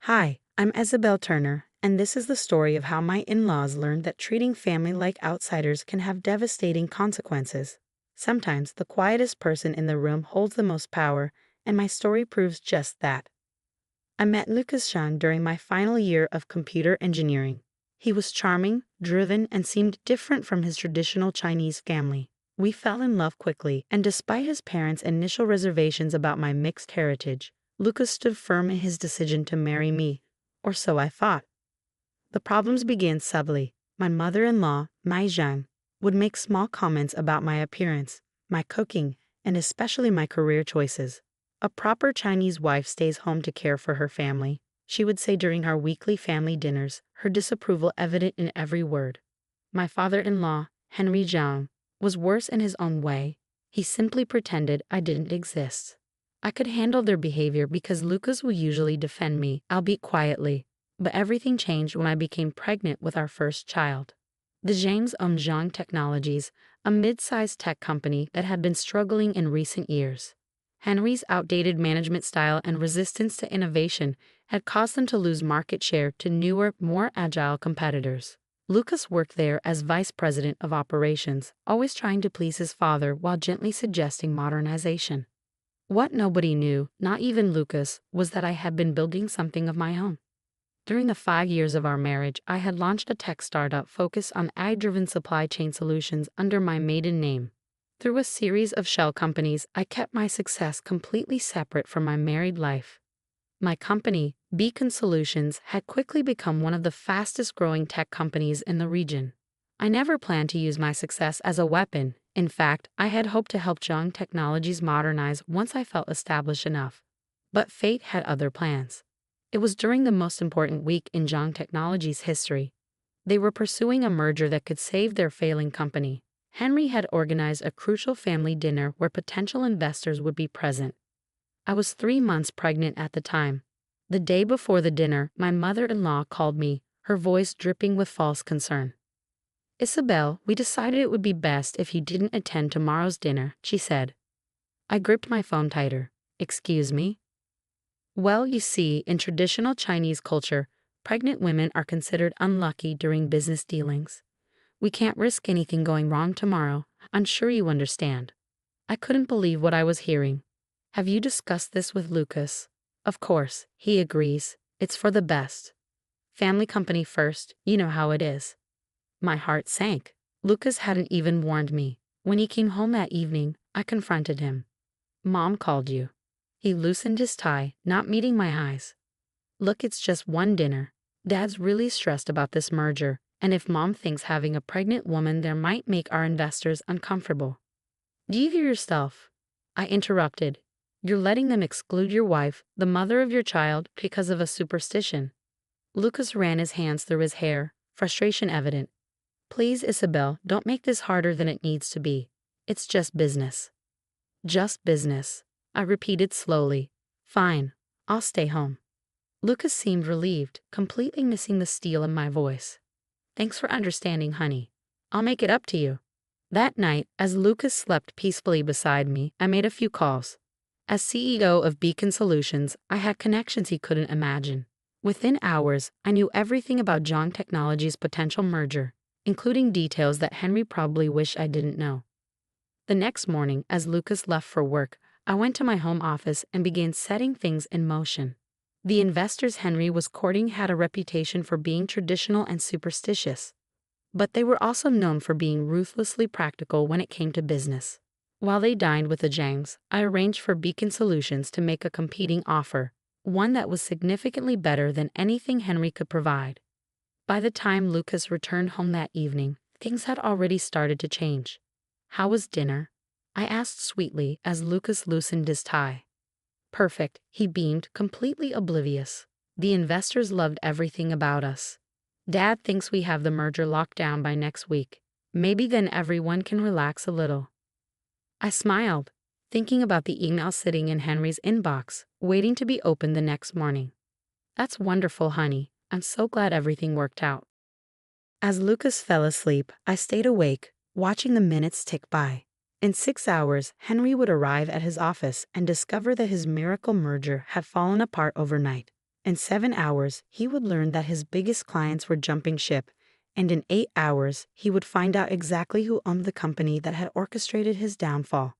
Hi, I'm Isabel Turner, and this is the story of how my in-laws learned that treating family like outsiders can have devastating consequences. Sometimes the quietest person in the room holds the most power, and my story proves just that. I met Lucas Shan during my final year of computer engineering. He was charming, driven, and seemed different from his traditional Chinese family. We fell in love quickly, and despite his parents' initial reservations about my mixed heritage, Lucas stood firm in his decision to marry me, or so I thought. The problems began subtly. My mother-in-law, Mai Zhang, would make small comments about my appearance, my cooking, and especially my career choices. A proper Chinese wife stays home to care for her family, she would say during our weekly family dinners, her disapproval evident in every word. My father-in-law, Henry Zhang, was worse in his own way. He simply pretended I didn't exist. I could handle their behavior because Lucas would usually defend me, albeit quietly. But everything changed when I became pregnant with our first child. The Zhangs owned Zhang Technologies, a mid-sized tech company that had been struggling in recent years. Henry's outdated management style and resistance to innovation had caused them to lose market share to newer, more agile competitors. Lucas worked there as vice president of operations, always trying to please his father while gently suggesting modernization. What nobody knew, not even Lucas, was that I had been building something of my own. During the 5 years of our marriage, I had launched a tech startup focused on AI-driven supply chain solutions under my maiden name. Through a series of shell companies, I kept my success completely separate from my married life. My company, Beacon Solutions, had quickly become one of the fastest-growing tech companies in the region. I never planned to use my success as a weapon. In fact, I had hoped to help Zhang Technologies modernize once I felt established enough. But fate had other plans. It was during the most important week in Zhang Technologies' history. They were pursuing a merger that could save their failing company. Henry had organized a crucial family dinner where potential investors would be present. I was 3 months pregnant at the time. The day before the dinner, my mother-in-law called me, her voice dripping with false concern. "Isabel, we decided it would be best if you didn't attend tomorrow's dinner," she said. I gripped my phone tighter. "Excuse me?" "Well, you see, in traditional Chinese culture, pregnant women are considered unlucky during business dealings. We can't risk anything going wrong tomorrow. I'm sure you understand." I couldn't believe what I was hearing. "Have you discussed this with Lucas?" "Of course, he agrees. It's for the best. Family company first, you know how it is." My heart sank. Lucas hadn't even warned me. When he came home that evening, I confronted him. "Mom called you." He loosened his tie, not meeting my eyes. "Look, it's just one dinner. Dad's really stressed about this merger, and if Mom thinks having a pregnant woman there might make our investors uncomfortable." "Do you hear yourself?" I interrupted. "You're letting them exclude your wife, the mother of your child, because of a superstition." Lucas ran his hands through his hair, frustration evident. "Please, Isabel, don't make this harder than it needs to be. It's just business." "Just business," I repeated slowly. "Fine, I'll stay home." Lucas seemed relieved, completely missing the steel in my voice. "Thanks for understanding, honey. I'll make it up to you." That night, as Lucas slept peacefully beside me, I made a few calls. As CEO of Beacon Solutions, I had connections he couldn't imagine. Within hours, I knew everything about Zhang Technologies' potential merger, including details that Henry probably wished I didn't know. The next morning, as Lucas left for work, I went to my home office and began setting things in motion. The investors Henry was courting had a reputation for being traditional and superstitious, but they were also known for being ruthlessly practical when it came to business. While they dined with the Zhangs, I arranged for Beacon Solutions to make a competing offer, one that was significantly better than anything Henry could provide. By the time Lucas returned home that evening, things had already started to change. "How was dinner?" I asked sweetly as Lucas loosened his tie. "Perfect," he beamed, completely oblivious. "The investors loved everything about us. Dad thinks we have the merger locked down by next week. Maybe then everyone can relax a little." I smiled, thinking about the email sitting in Henry's inbox, waiting to be opened the next morning. "That's wonderful, honey. I'm so glad everything worked out." As Lucas fell asleep, I stayed awake, watching the minutes tick by. In 6 hours, Henry would arrive at his office and discover that his miracle merger had fallen apart overnight. In 7 hours, he would learn that his biggest clients were jumping ship, and in 8 hours, he would find out exactly who owned the company that had orchestrated his downfall.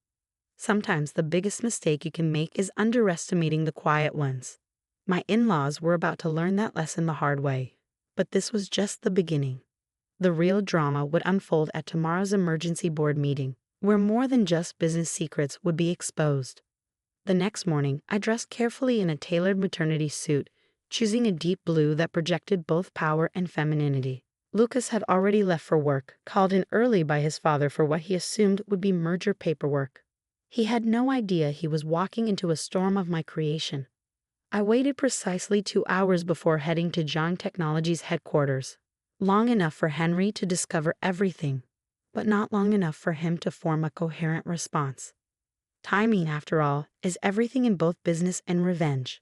Sometimes the biggest mistake you can make is underestimating the quiet ones. My in-laws were about to learn that lesson the hard way. But this was just the beginning. The real drama would unfold at tomorrow's emergency board meeting, where more than just business secrets would be exposed. The next morning, I dressed carefully in a tailored maternity suit, choosing a deep blue that projected both power and femininity. Lucas had already left for work, called in early by his father for what he assumed would be merger paperwork. He had no idea he was walking into a storm of my creation. I waited precisely 2 hours before heading to John Technologies headquarters. Long enough for Henry to discover everything, but not long enough for him to form a coherent response. Timing, after all, is everything in both business and revenge.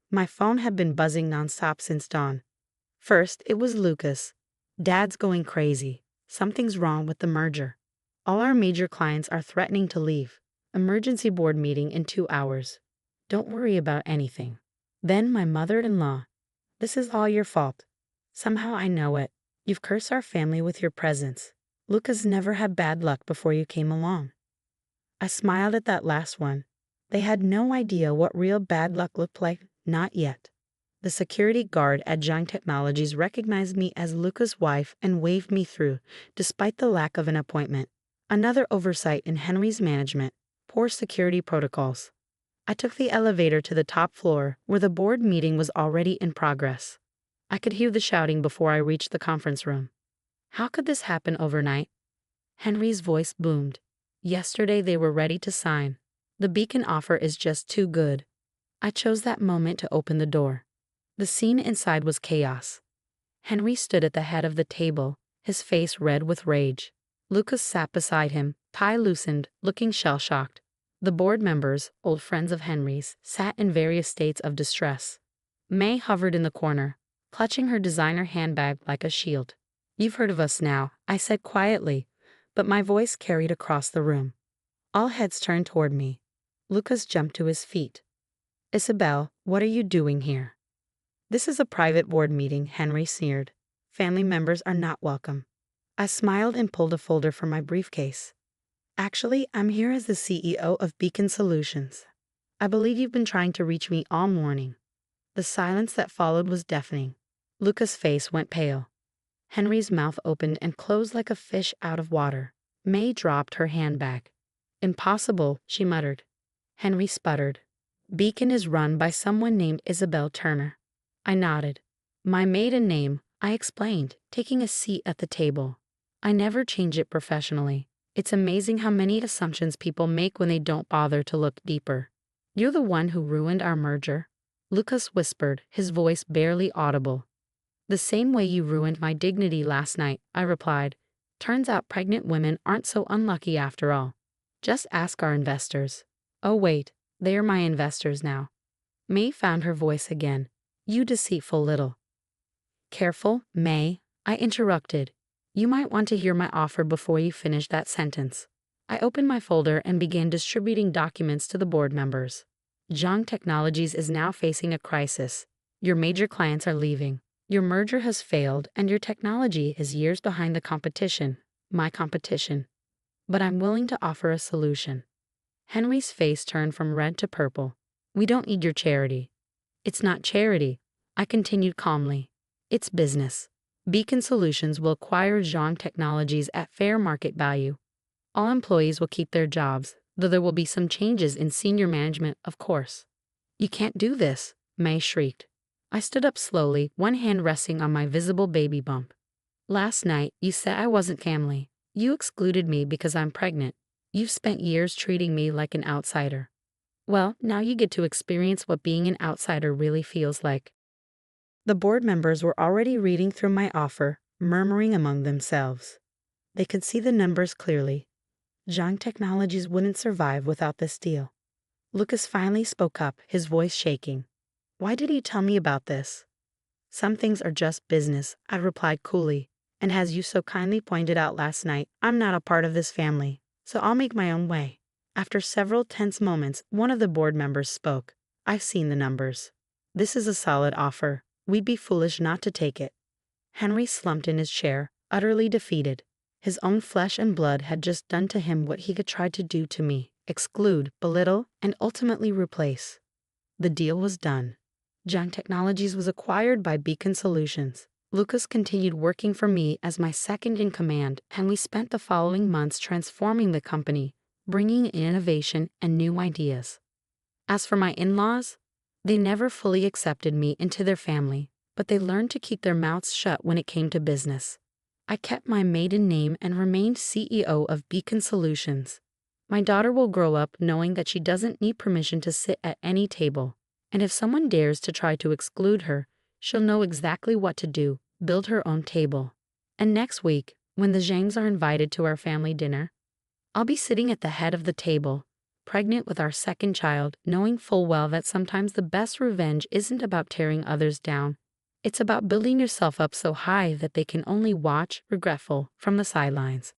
My phone had been buzzing nonstop since dawn. First, it was Lucas. Dad's going crazy. Something's wrong with the merger. All our major clients are threatening to leave. Emergency board meeting in 2 hours. Don't worry about anything. Then my mother-in-law. This is all your fault. Somehow I know it. You've cursed our family with your presence. Lucas never had bad luck before you came along. I smiled at that last one. They had no idea what real bad luck looked like, not yet. The security guard at John Technologies recognized me as Lucas' wife and waved me through, despite the lack of an appointment. Another oversight in Henry's management, poor security protocols. I took the elevator to the top floor, where the board meeting was already in progress. I could hear the shouting before I reached the conference room. How could this happen overnight? Henry's voice boomed. Yesterday they were ready to sign. The beacon offer is just too good. I chose that moment to open the door. The scene inside was chaos. Henry stood at the head of the table, his face red with rage. Lucas sat beside him, tie loosened, looking shell-shocked. The board members, old friends of Henry's, sat in various states of distress. May hovered in the corner, clutching her designer handbag like a shield. "You've heard of us now," I said quietly, but my voice carried across the room. All heads turned toward me. Lucas jumped to his feet. "Isabel, what are you doing here?" "This is a private board meeting," Henry sneered. "Family members are not welcome." I smiled and pulled a folder from my briefcase. "Actually, I'm here as the CEO of Beacon Solutions. I believe you've been trying to reach me all morning." The silence that followed was deafening. Lucas' face went pale. Henry's mouth opened and closed like a fish out of water. May dropped her handbag. "Impossible," she muttered. Henry sputtered. "Beacon is run by someone named Isabel Turner." I nodded. "My maiden name," I explained, taking a seat at the table. "I never change it professionally. It's amazing how many assumptions people make when they don't bother to look deeper." "You're the one who ruined our merger," Lucas whispered, his voice barely audible. "The same way you ruined my dignity last night," I replied. "Turns out pregnant women aren't so unlucky after all. Just ask our investors." "Oh wait, they're my investors now." May found her voice again. "You deceitful little—" "Careful, May," I interrupted. "You might want to hear my offer before you finish that sentence." I opened my folder and began distributing documents to the board members. John Technologies is now facing a crisis. Your major clients are leaving. Your merger has failed and your technology is years behind the competition, my competition. But I'm willing to offer a solution. Henry's face turned from red to purple. "We don't need your charity." "It's not charity," I continued calmly. "It's business. Beacon Solutions will acquire John Technologies at fair market value. All employees will keep their jobs, though there will be some changes in senior management, of course." "You can't do this," May shrieked. I stood up slowly, one hand resting on my visible baby bump. "Last night, you said I wasn't family. You excluded me because I'm pregnant. You've spent years treating me like an outsider. Well, now you get to experience what being an outsider really feels like." The board members were already reading through my offer, murmuring among themselves. They could see the numbers clearly. John Technologies wouldn't survive without this deal. Lucas finally spoke up, his voice shaking. "Why did you tell me about this?" "Some things are just business," I replied coolly. "And as you so kindly pointed out last night, I'm not a part of this family, so I'll make my own way." After several tense moments, one of the board members spoke. "I've seen the numbers. This is a solid offer. We'd be foolish not to take it. Henry slumped in his chair, utterly defeated. His own flesh and blood had just done to him what he had tried to do to me: exclude, belittle, and ultimately replace. The deal was done. Junk Technologies was acquired by Beacon Solutions. Lucas continued working for me as my second in command, and we spent the following months transforming the company, bringing in innovation and new ideas. As for my in-laws, they never fully accepted me into their family, but they learned to keep their mouths shut when it came to business. I kept my maiden name and remained CEO of Beacon Solutions. My daughter will grow up knowing that she doesn't need permission to sit at any table, and if someone dares to try to exclude her, she'll know exactly what to do: build her own table. And next week, when the Zhangs are invited to our family dinner, I'll be sitting at the head of the table, pregnant with our second child, knowing full well that sometimes the best revenge isn't about tearing others down. It's about building yourself up so high that they can only watch, regretful, from the sidelines.